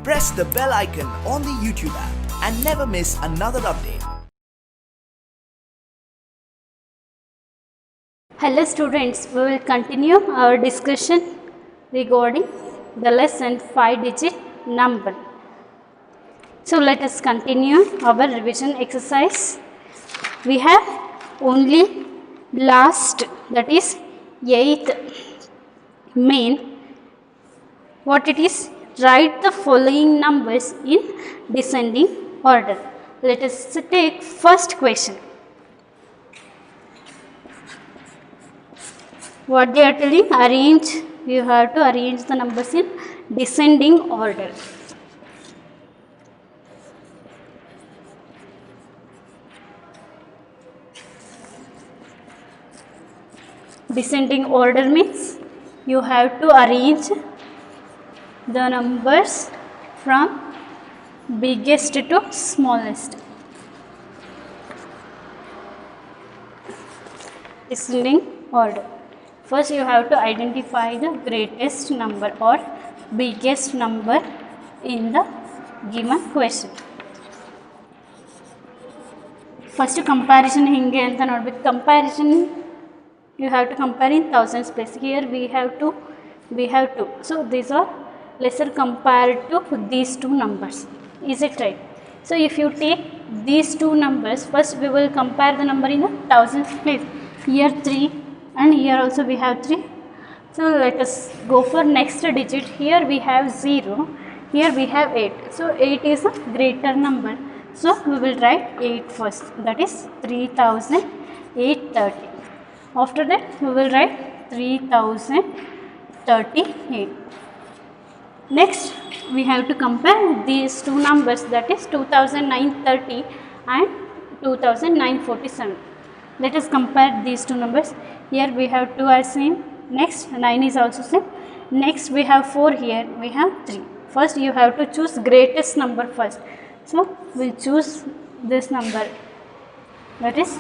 press the bell icon on the YouTube app and never miss another update. Hello students, we will continue our discussion regarding the lesson 5-digit number. So let us continue our revision exercise. We have only last, that is 8th main. What it is? Write the following numbers in descending order. Let us take first question. What they are telling? Arrange. You have to arrange the numbers in descending order. Descending order means you have to arrange the numbers from biggest to smallest. Descending order. First you have to identify the greatest number or biggest number in the given question. First comparison hinge anta nodಬೇಕು. Comparison you have to compare in thousands place. Here we have two. So these are lesser compared to these two numbers. Is it right? So if you take these two numbers, first we will compare the number in the thousands place. Here 3 and here also we have 3. So let us go for next digit. Here we have 0, here we have 8. So 8 is a greater number. So we will write 8 first, that is 3830. After that we will write 3038. Next we have to compare these two numbers, that is 2930 and 2947. Let us compare these two numbers. Here we have 2 are same. Next 9 is also same. Next we have 4, here we have 3. First you have to choose greatest number first. So we will choose this number, that is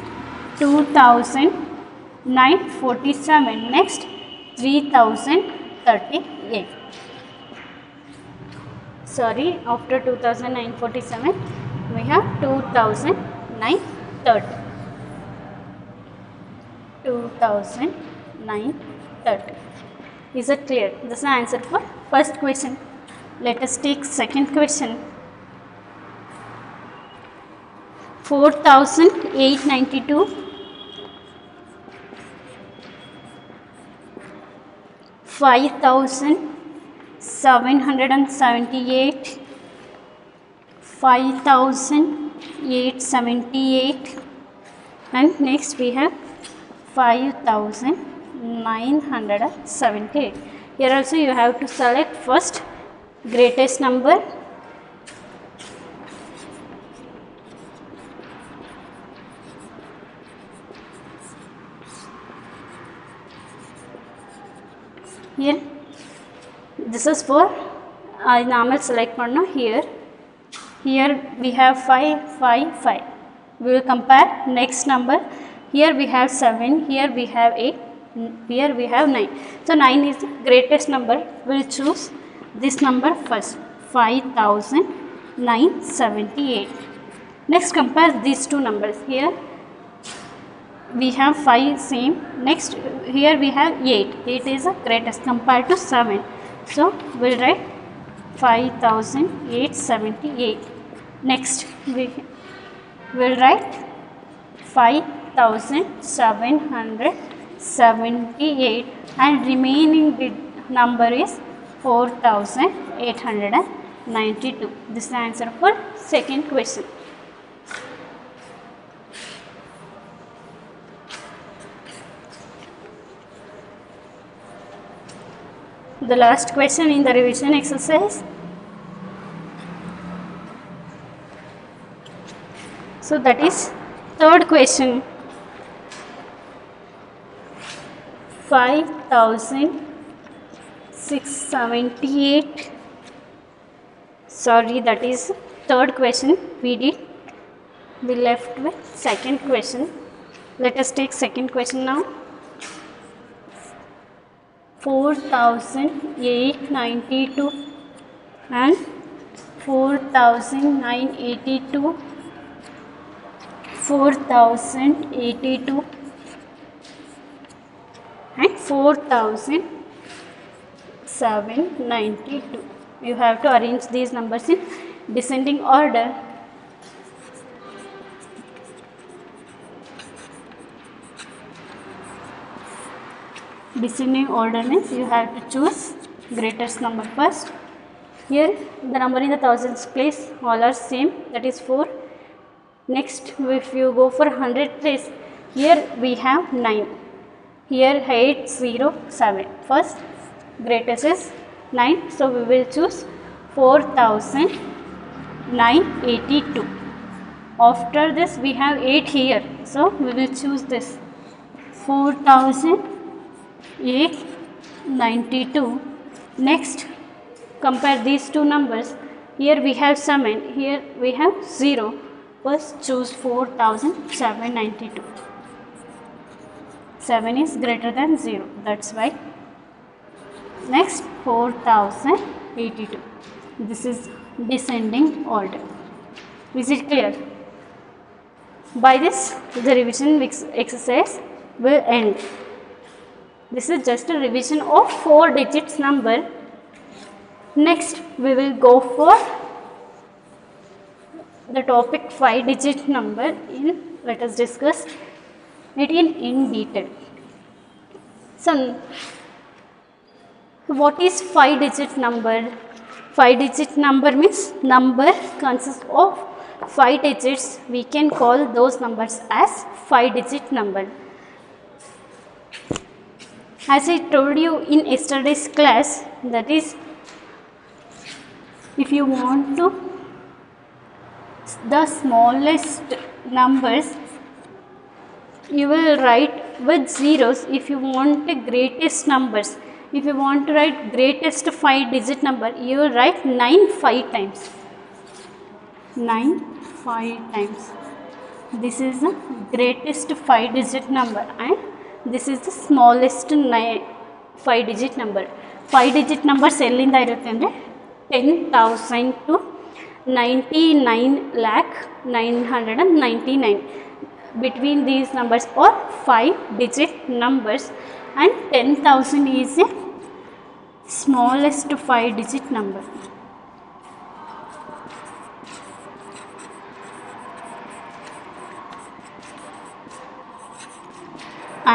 2947. Next 3038. Sorry, after 2947 we have 2930. 2930. Is it clear? This is the answer for first question. Let us take second question. 4892, 5778, 5878, and next we have 5978. Here also you have to select first greatest number. Here this is for normal select panna. Here we have 555. We will compare next number. Here we have 7, here we have 8, here we have 9. So 9 is the greatest number. We will choose this number first, 5978. Next compare these two numbers. Here we have 5 same. Next here we have 8. 8 is the greatest compared to 7. So we will write 5878. Next we will write 5778 and remaining number is 4892. This is the answer for second question. The last question in the revision exercise. So that is third question. 5678. Sorry, that is third question we did. We left with second question. Let us take second question now. 4892 and 4,982, 4,082 and 4,792. You have to arrange these numbers in descending order. Descending order means you have to choose greatest number first. Here the number in the thousands place all are same, that is 4. Next, if you go for 100 place, here we have 9, here 807. First greatest is 9, so we will choose 4,982. After this we have 8 here, so we will choose this 4,892. Next, compare these two numbers. Here we have 7, here we have 0. First choose 4,792. 7 is greater than 0, that's why. Next, 4,082. This is descending order. Is it clear? By this, the revision exercise will end. This is just a revision of 4 digits number. Next, we will go for the topic 5 digit number. Let us discuss it in detail. So, what is 5 digit number? 5 digit number means number consists of 5 digits. We can call those numbers as 5 digit number. As I told you in yesterday's class, that is, if you want to the smallest numbers, you will write with zeros. If you want the greatest numbers, if you want to write greatest 5 digit number, you will write 9 5 times. 9 5 times. This is the greatest 5 digit number and this is the smallest 5 digit number. 5 digit numbers ಎಲ್ಲಿಂದ ಇರುತ್ತೆ ಅಂದರೆ 10,000 to 99,999. Between these numbers are 5 digit numbers and 10,000 is a smallest 5 digit number.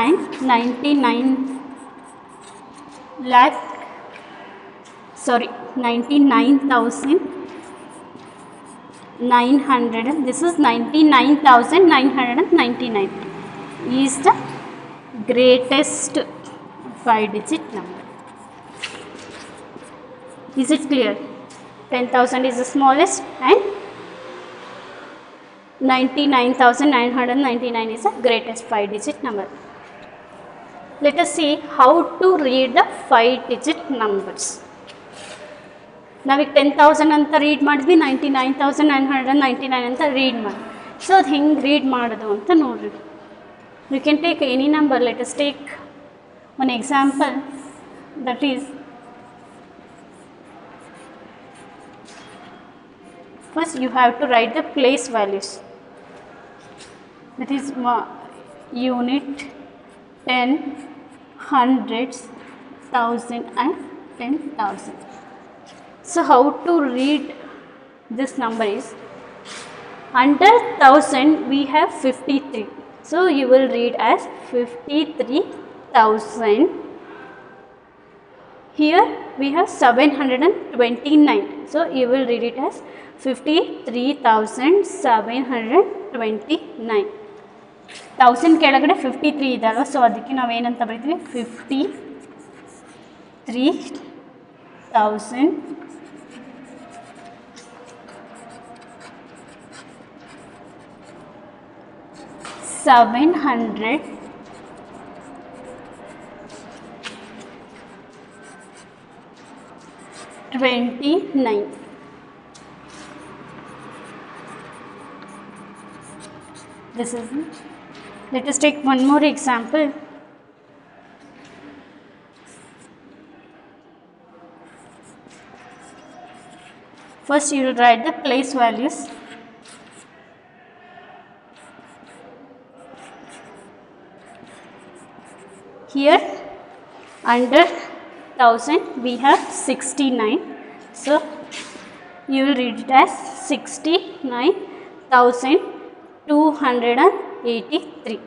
And 99,900, this is 99,999 is the greatest 5 digit number. Is it clear? 10,000 is the smallest and 99,999 is the greatest 5 digit number. Let us see how to read the 5 digit numbers. ನಾವೀಗ 10,000 ಅಂತ read ಮಾಡಿದ್ವಿ, 99,999 ಅಂತ read ಮಾಡಿ. So ಅದು ಹೆಂಗೆ read ಮಾಡೋದು ಅಂತ ನೋಡ್ರಿ. You can take any number. Let us take one example, that is first you have to write the place values. That is unit, 10, hundreds, thousand and 10,000. So how to read this number is, under 1000 we have 53. So you will read as 53,000. Here we have 729. So you will read it as 53,729. 1000 ಕೆಳಗಡೆ 53 ಇದೆ ಅಲ್ವಾ, so ಅದಕ್ಕೆ ನಾವು ಏನಂತ ಬರೀತೀವಿ, 53,000 729. This is it. Let us take one more example. First you will write the place values. Here under 1000 we have 69, so you will read it as 69,283.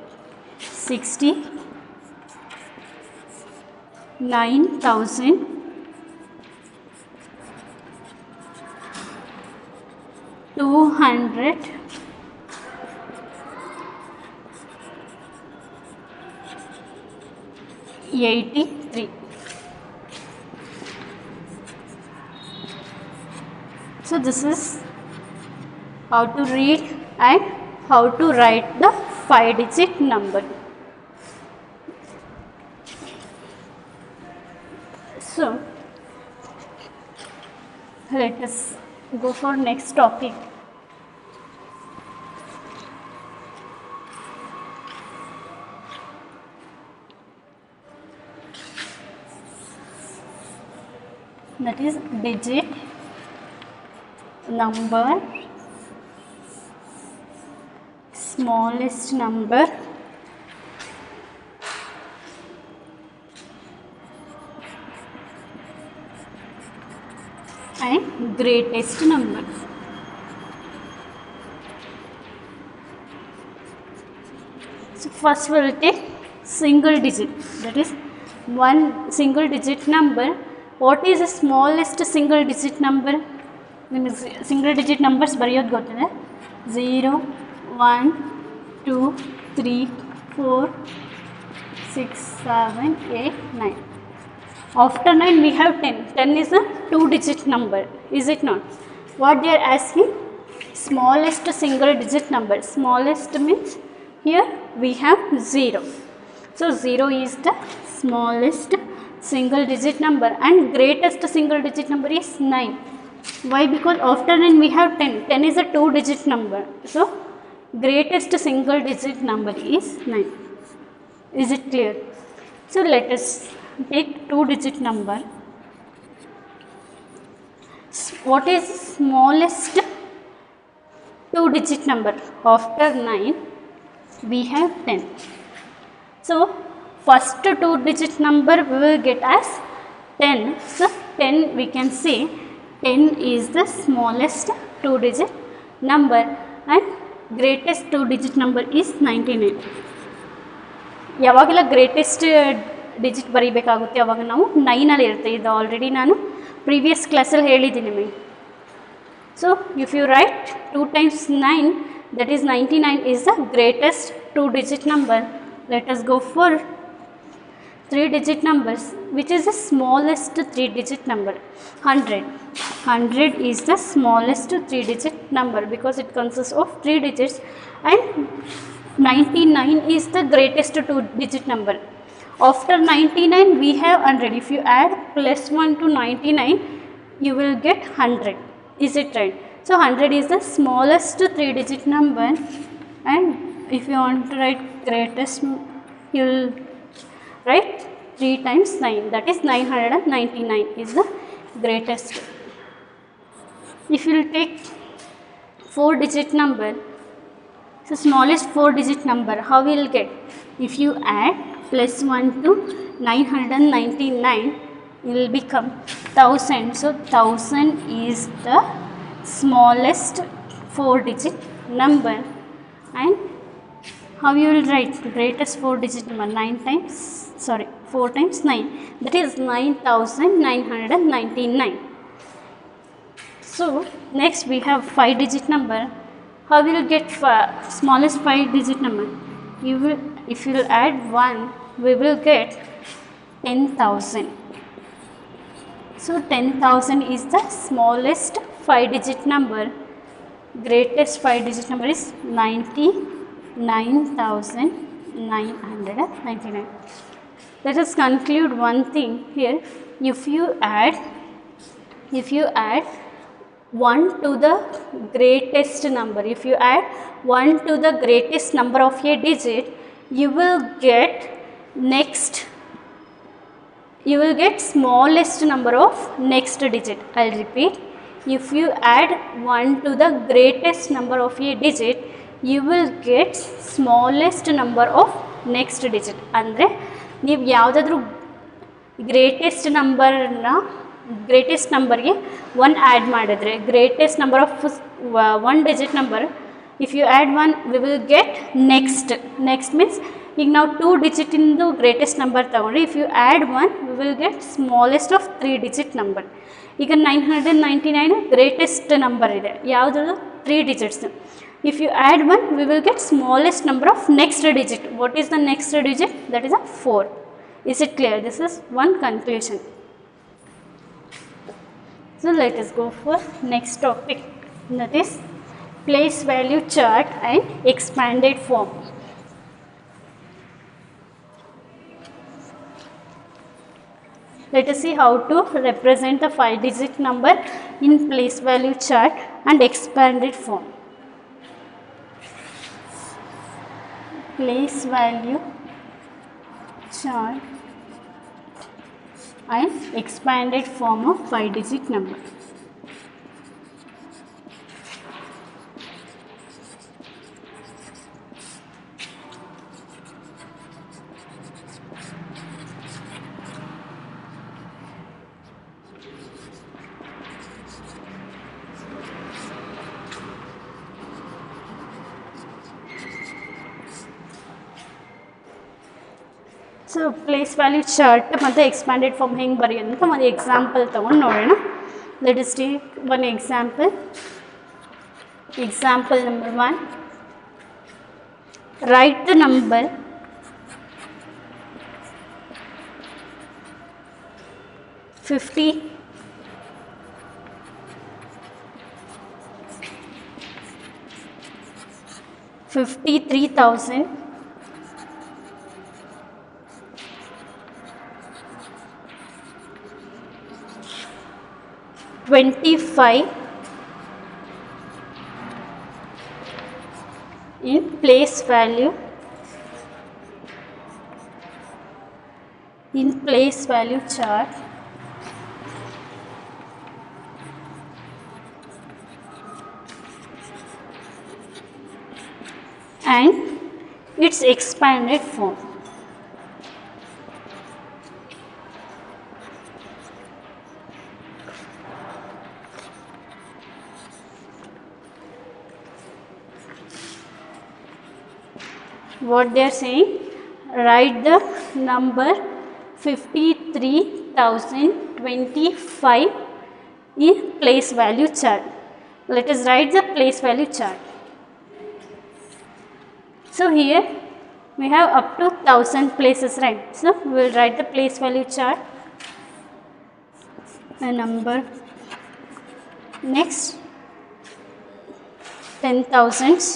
69,283. So this is how to read and how to write the 5-digit number. So let us go for next topic. That is digit number, smallest number, and greatest number. So first we will take single digit, that is one single digit number. What is the smallest single digit number? Single digit numbers ಬರೆಯೋದು ಗೊತ್ತಿದೆ. 0, 1, 2, 3, 4, 6, 7, 8, 9. After 9 we have 10. 10 is a 2-digit number, is it not? What they are asking? Smallest single digit number. Smallest means here we have 0. So 0 is the smallest single digit number and greatest single digit number is 9. Why? Because after 9 we have 10. 10 is a 2-digit number. So greatest single digit number is 9. Is it clear? So let us take 2-digit number. What is smallest 2-digit number? After 9 we have 10. So first 2-digit number we will get as 10. So 10 we can say 10 is the smallest 2-digit number and greatest 2-digit number is 99. ಯಾವಾಗೆಲ್ಲ greatest digit ಬರೀಬೇಕಾಗುತ್ತೆ ಅವಾಗ ನಾವು 9 ಇರುತ್ತೆ. ಇದು already ನಾನು previous ಕ್ಲಾಸಲ್ಲಿ ಹೇಳಿದ್ದೀನಿ ನಿಮಗೆ. So if you write 2 times 9, that is 99 is the greatest 2-digit number. Let us go for 3-digit numbers. Which is the smallest 3-digit number? 100. 100 is the smallest 3-digit number because it consists of 3 digits, and 99 is the greatest 2-digit number. After 99 we have 100. If you add +1 to 99 you will get 100. Is it right? So 100 is the smallest 3-digit number, and if you want to write greatest you will write 3 times 9, that is 999 is the greatest. If you will take 4-digit number, so smallest 4-digit number, how we will get? If you add +1 to 999 it will become 1000. So 1000 is the smallest 4-digit number, and how you will write greatest 4-digit number? 4 times 9, that is 9999. So next we have 5-digit number. How will you get smallest 5-digit number? You will, if you will add 1 we will get 10,000. So 10,000 is the smallest 5-digit number. Greatest 5-digit number is 99,999. Let us conclude one thing here. If you add 1 to the greatest number, if you add 1 to the greatest number of a digit, you will get smallest number of next digit. I'll repeat. if you add 1 to the greatest number of a digit, you will get smallest number of next digit. ಅಂದರೆ ನೀವು ಯಾವುದಾದ್ರೂ greatest ನಂಬರ್ಗೆ 1 add ಮಾಡಿದ್ರೆ, greatest number of 1 digit number, if you add 1 we will get next means ಈಗ ನಾವು 2 ಡಿಜಿಟಿಂದು greatest number ತೊಗೊಂಡ್ರೆ, if you add 1 we will get smallest of 3 digit number. ಈಗ 999 ಗ್ರೇಟೆಸ್ಟ್ ನಂಬರ್ ಇದೆ, ಯಾವುದಾದ್ರು 3 digits. If you add 1 we will get smallest number of next digit. What is the next digit? That is a 4. Is it clear? This is one conclusion. So let us go for next topic, that is place value chart and expanded form. Let us see how to represent the 5-digit number in place value chart and expanded form. Place value chart and expanded form of 5-digit number. So place value chart ಮತ್ತು expanded form ಹೆಂಗೆ ಬರೆಯೋದು ಅಂತ ಒಂದು example ತೊಗೊಂಡು ನೋಡೋಣ. Let us take one example. Example number 1. Right the number 50 53,000 25 in place value chart and its expanded form. What they are saying, write the number 53,025 in place value chart. Let us write the place value chart. So here we have up to 1000 places, right? So we will write the place value chart, a number, next 10,000s,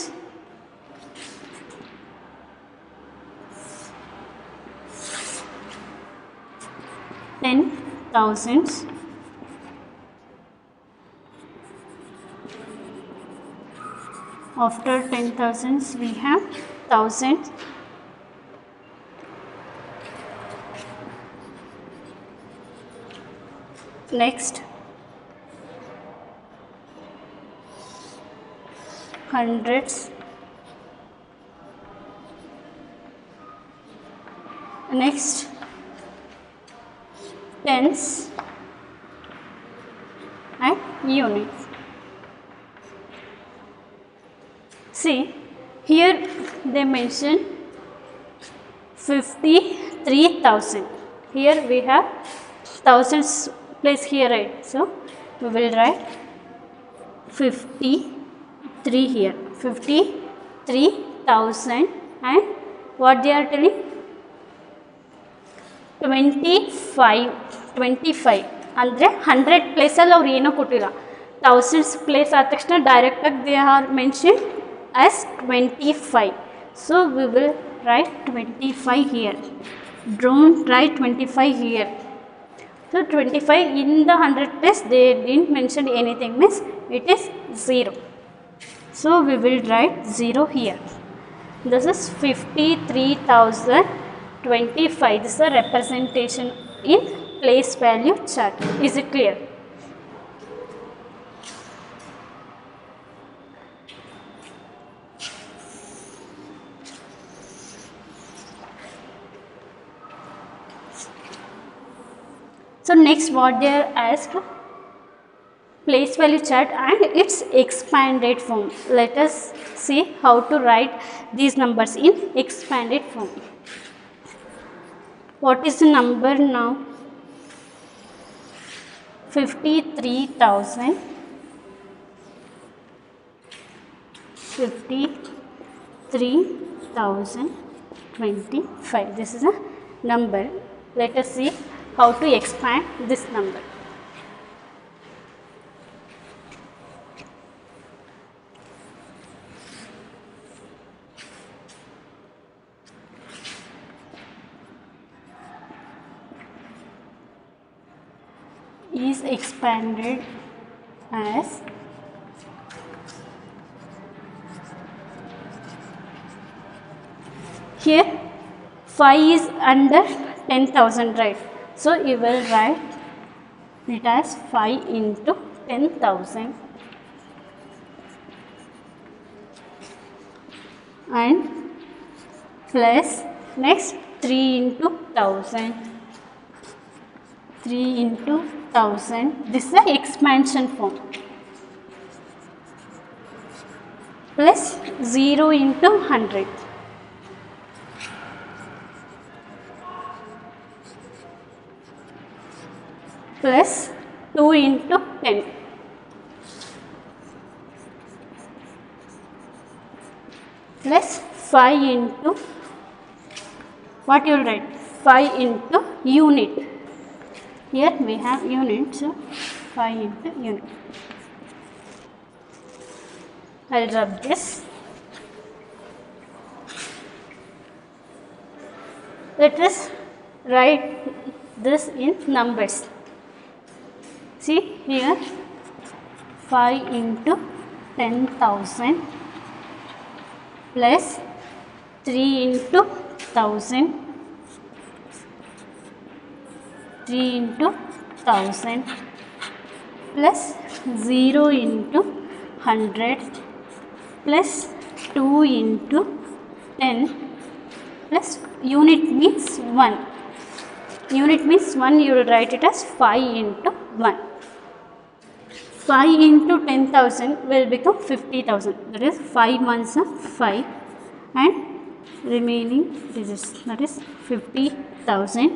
after 10,000s we have thousands, next hundreds, next tens and units. See, here they mention 53,000. Here we have thousands place here, right? So we will write 53 here, 53,000, and what they are telling, 25 ಅಂದರೆ 100 ಪ್ಲೇಸಲ್ಲಿ ಅವ್ರು ಏನೋ ಕೊಟ್ಟಿಲ್ಲ, thousands place ಆದ ತಕ್ಷಣ ಡೈರೆಕ್ಟಾಗಿ they are mention as 25. So we will write 25 here. Don't write 25 here. So 25 in the 100 place they didn't mention anything, means it is 0. So we will write 0 here. This is 53,025. This is the representation in place value chart. Is it clear? So next what they are asked, place value chart and its expanded form. Let us see how to write these numbers in expanded form. What is the number now? 53,000, 53,025. This is a number. Let us see how to expand this number. Is expanded as here 5 is under 10,000, right? So you will write it as 5 into 10,000 and plus next 3 into 1,000. 3 into 1,000, this is the expansion form, plus 0 into 100, plus 2 into 10, plus 5 into, what you will write, 5 into unit. Here we have unit, so 5 into unit. I will rub this. Let us write this in numbers. See here 5 into 10,000 plus 3 into 1,000, 3 into 1,000 plus 0 into 100 plus 2 into 10 plus unit means 1. Unit means 1, you will write it as 5 into 1. 5 into 10,000 will become 50,000. That is 5 ones are 5 and remaining digits, that is 50,000.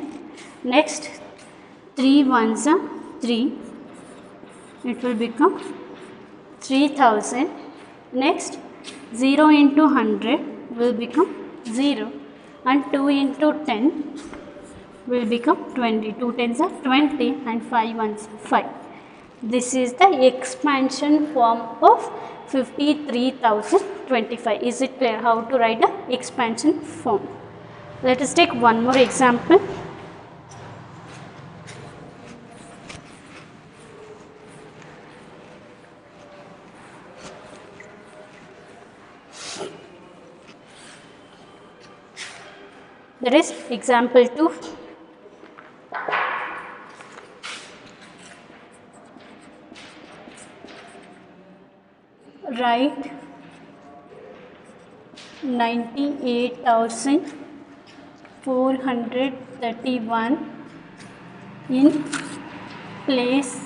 Next 3 ones are 3, it will become 3,000. Next 0 into 100 will become 0 and 2 into 10 will become 20. 2 tens are 20 and 5 ones 5. This is the expansion form of 53,025. Is it clear how to write the expansion form? Let us take one more example. That is example 2. Write 98,431 in place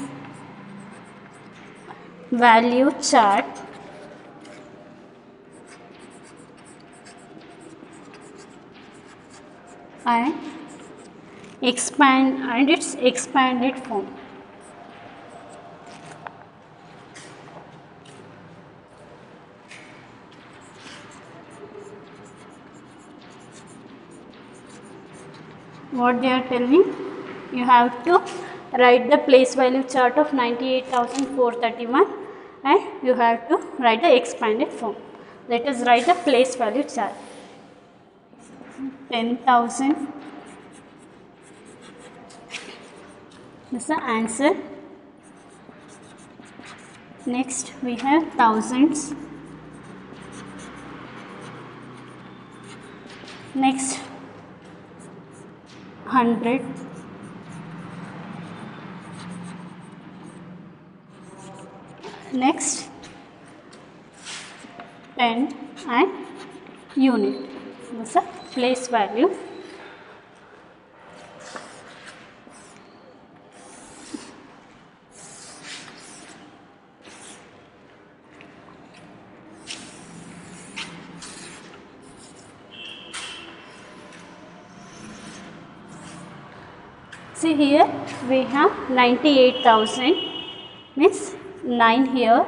value chart and expand and its expanded form. What they are telling, you have to write the place value chart of 98,431 and you have to write the expanded form. Let us write the place value chart. 10,000, this is the answer. Next we have thousands. Next 100. Next 10 and unit. This is a place value. See here we have 98,000 means 9 here,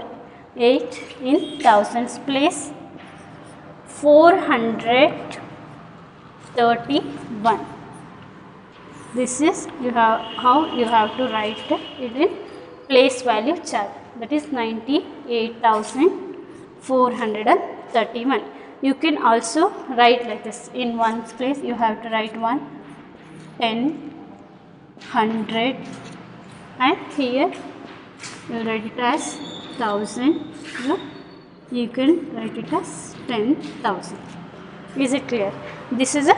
8 in thousands place, 431. This is how you have to write it in place value chart, that is 98,431. You can also write like this. In ones place you have to write 1, 10, 100, and here you write it as 1000. You can write it as 10,000. Is it clear? This is a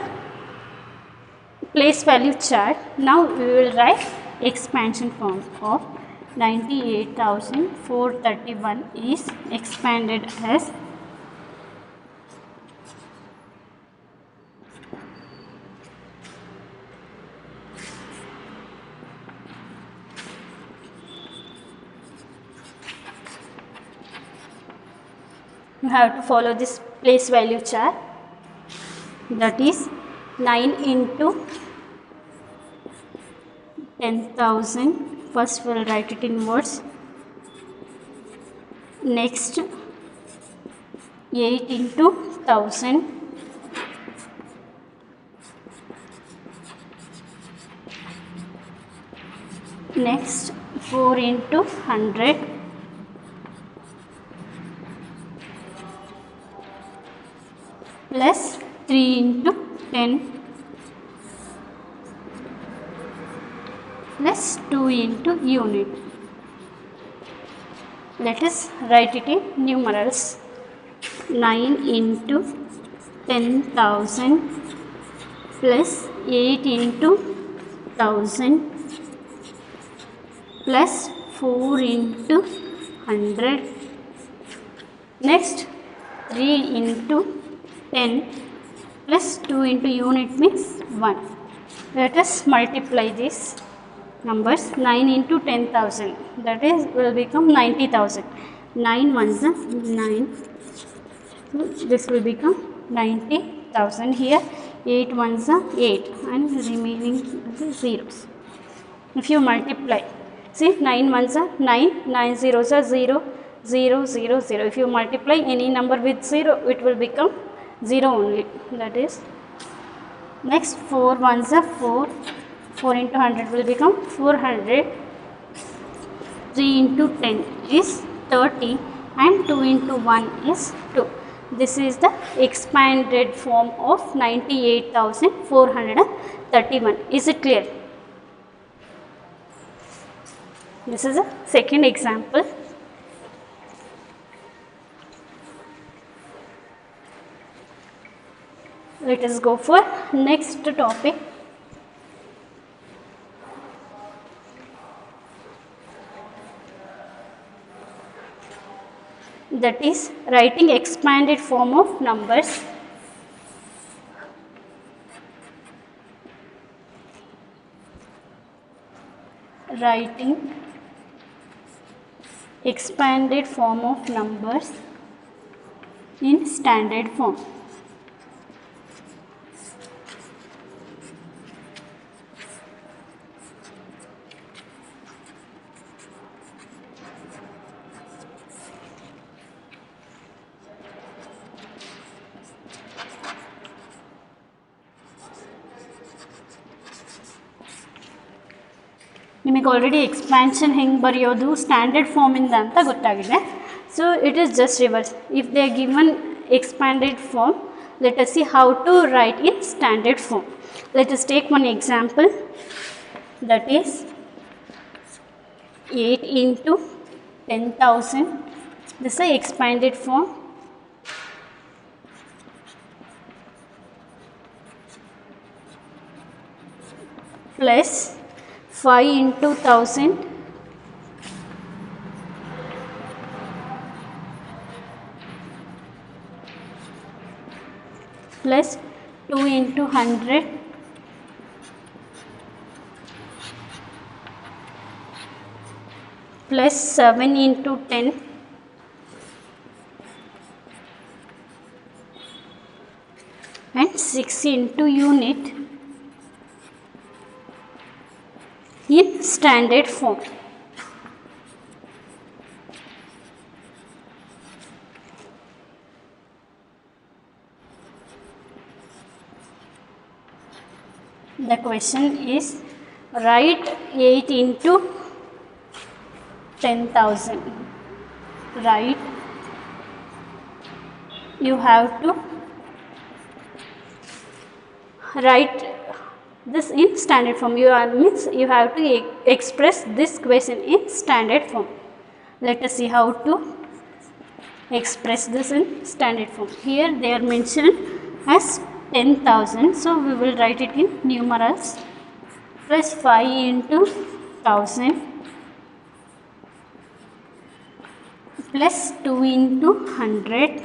place value chart. Now we will write expansion form of 98,431 is expanded as you have to follow this place value chart, that is 9 into 10,000. First we will write it in words. Next 8 into 1000. Next 4 into 100. Plus 3 into 10 plus 2 into unit. Let us write it in numerals. 9 into 10,000 plus 8 into 1000 plus 4 into 100. Next 3 into 10 plus 2 into unit means 1. Let us multiply these numbers. 9 into 10,000, that is will become 90,000. 9 ones are 9, so this will become 90,000. Here 8 ones are 8 and remaining zeros. If you multiply, see 9 ones are 9, 9 zeros are 0, 0, 0, 0. If you multiply any number with 0, it will become 0 only. That is, next 4 ones are 4, 4 into 100 will become 400. 3 into 10 is 30 and 2 into 1 is 2. This is the expanded form of 98,431. Is it clear? This is a second example. Let us go for next topic. That is writing expanded form of numbers. Writing expanded form of numbers in standard form. ನಿಮಗೆ already expansion ಹೆಂಗೆ ಬರೆಯೋದು standard ಫಾರ್ಮಿಂದ ಅಂತ ಗೊತ್ತಾಗಿದೆ. So it is just reverse. If they are given expanded form, let us see how to write in standard form. Let us take one example, that is 8 into 10,000. This is expanded form. Plus 5 into 1000 plus 2 into 100 plus 7 into 10 and 6 into unit in standard form. The question is, write 8 into 10,000. Write, you have to write this in standard form. Means you have to express this question in standard form. Let us see how to express this in standard form. Here they are mentioned as 10,000, so we will write it in numerals. Plus 5 into 1000 plus 2 into 100.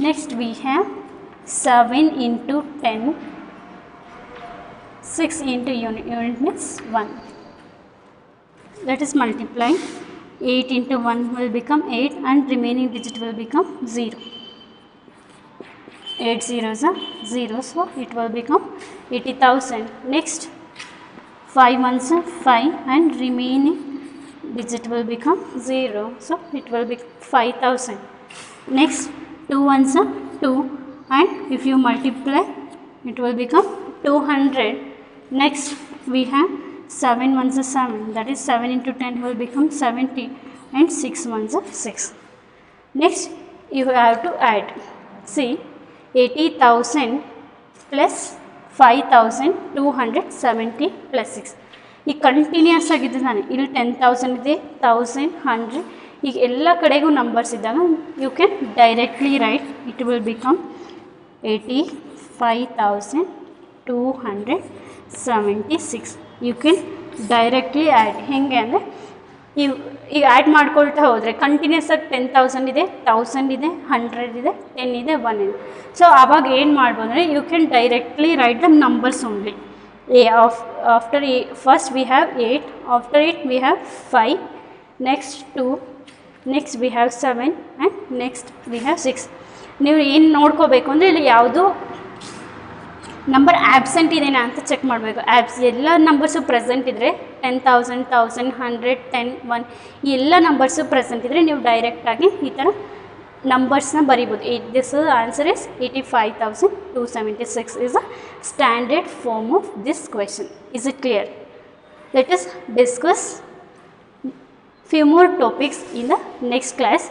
Next we have 7 into 10, 6 into unit means 1. Let us multiply. 8 into 1 will become 8 and remaining digit will become 0. 8 zeros are 0, so it will become 80,000. Next 5 ones are 5 and remaining digit will become 0, so it will be 5,000. Next 2 ones are 2 and if you multiply it will become 200. Next we have 7 ones are 7, that is 7 into 10 will become 70 and 6 ones are 6. Next you have to add. See, 80,000 plus 5,270 plus 6. ಈ continuous ಆಗಿದೆ ತಾನೆ, ಇಲ್ಲಿ 10,000 ಇದೆ, 1000, 100, ಈಗ ಎಲ್ಲ ಕಡೆಗೂ numbers ಇದ್ದಾಗ you can directly write. It will become 85,276. You can directly add. ಹೇಗೆ ಅಂದರೆ ಈಗ ಆ್ಯಡ್ ಮಾಡ್ಕೊಳ್ತಾ ಹೋದರೆ ಕಂಟಿನ್ಯೂಸ್ ಆಗಿ 10,000 ಇದೆ, 1000 ಇದೆ, 100 ಇದೆ, 10 ಇದೆ, 1 ಇದೆ. ಸೊ ಆವಾಗ ಏನು ಮಾಡ್ಬೋದು ಅಂದರೆ you can directly write the numbers only. After first we have 8, after it we have 5, next 2, next we have 7 and next we have 6. ನೀವು ಏನು ನೋಡ್ಕೋಬೇಕು ಅಂದರೆ ಇಲ್ಲಿ ಯಾವುದು ನಂಬರ್ ಆಬ್ಸೆಂಟ್ ಇದೆನಾ ಅಂತ ಚೆಕ್ ಮಾಡಬೇಕು. ಎಲ್ಲ ನಂಬರ್ಸು ಪ್ರೆಸೆಂಟ್ ಇದ್ದರೆ 10,000, 1000, 100, 10, 1 ಈ ಎಲ್ಲ ನಂಬರ್ಸು ಪ್ರೆಸೆಂಟ್ ಇದ್ದರೆ ನೀವು ಡೈರೆಕ್ಟಾಗಿ ಈ ಥರ ನಂಬರ್ಸ್ನ ಬರಿಬೋದು. This answer is 85,276 is a standard form of this question. Is it clear? Let us discuss few more topics in the next class.